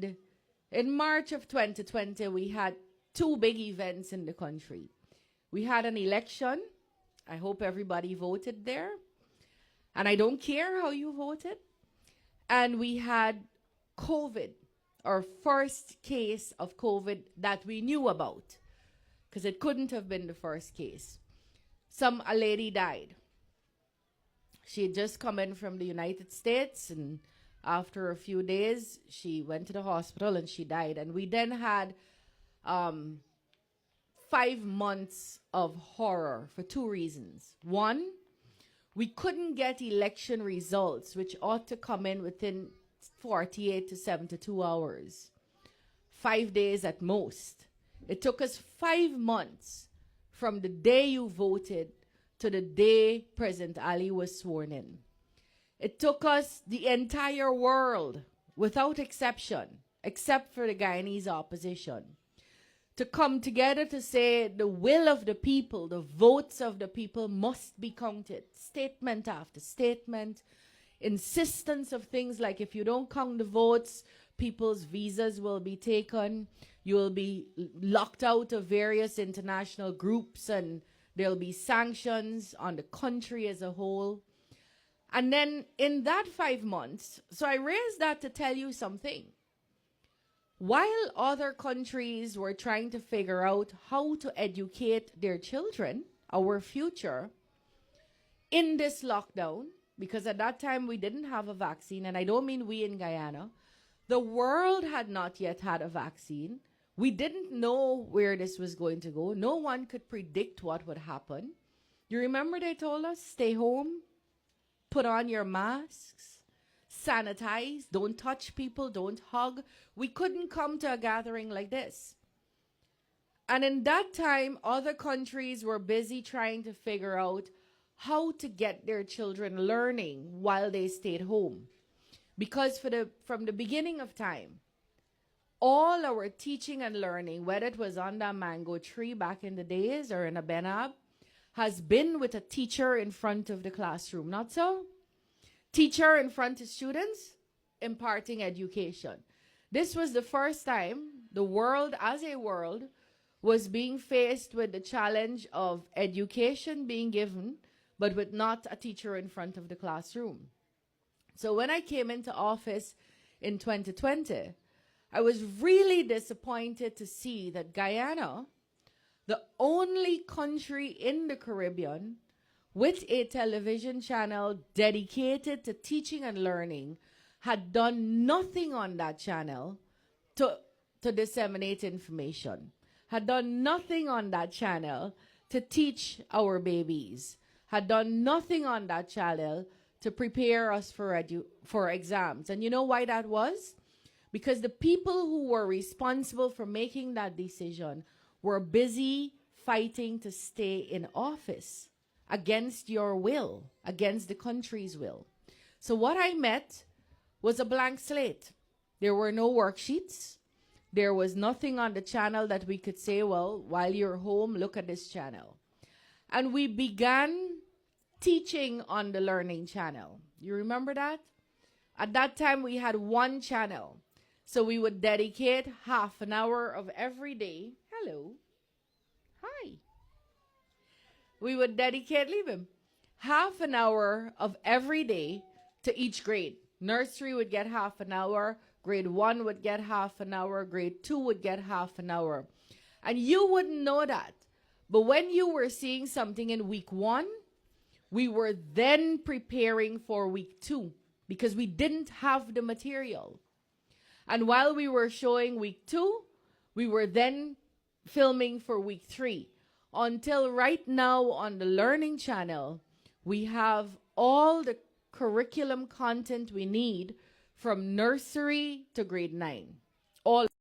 And in March of 2020, we had two big events in the country. We had an election. I hope everybody voted there. And I don't care how you voted. And we had COVID, our first case of COVID that we knew about, because it couldn't have been the first case. A lady died. She had just come in from the United States, and after a few days, she went to the hospital and she died. And we then had 5 months of horror for two reasons. One, we couldn't get election results, which ought to come in within 48 to 72 hours. 5 days at most. It took us 5 months from the day you voted to the day President Ali was sworn in. It took us the entire world, without exception, except for the Guyanese opposition, to come together to say the will of the people, the votes of the people must be counted. Statement after statement, insistence of things like if you don't count the votes, people's visas will be taken, you will be locked out of various international groups, and there'll be sanctions on the country as a whole. And then in that 5 months, so I raised that to tell you something. While other countries were trying to figure out how to educate their children, our future, in this lockdown, because at that time we didn't have a vaccine, and I don't mean we in Guyana, the world had not yet had a vaccine. We didn't know where this was going to go. No one could predict what would happen. You remember they told us, stay home, put on your masks, sanitize, don't touch people, don't hug. We couldn't come to a gathering like this. And in that time, other countries were busy trying to figure out how to get their children learning while they stayed home. Because from the beginning of time, all our teaching and learning, whether it was on the mango tree back in the days or in a Benab, has been with a teacher in front of the classroom, not so? Teacher in front of students, imparting education. This was the first time the world as a world was being faced with the challenge of education being given, but with not a teacher in front of the classroom. So when I came into office in 2020, I was really disappointed to see that Guyana, the only country in the Caribbean with a television channel dedicated to teaching and learning, had done nothing on that channel to disseminate information, had done nothing on that channel to teach our babies, had done nothing on that channel to prepare us for exams. And you know why that was? Because the people who were responsible for making that decision were busy fighting to stay in office against your will, against the country's will. So what I met was a blank slate. There were no worksheets. There was nothing on the channel that we could say, well, while you're home, look at this channel. And we began teaching on the learning channel. You remember that? At that time, we had one channel. So we would dedicate half an hour of every day. Hello. Hi. We would dedicate, leave him, half an hour of every day to each grade. Nursery would get half an hour. Grade 1 would get half an hour. Grade 2 would get half an hour. And you wouldn't know that. But when you were seeing something in week 1, we were then preparing for week 2 because we didn't have the material. And while we were showing week 2, we were then filming for week 3. Until right now on the Learning Channel, we have all the curriculum content we need from nursery to grade 9. All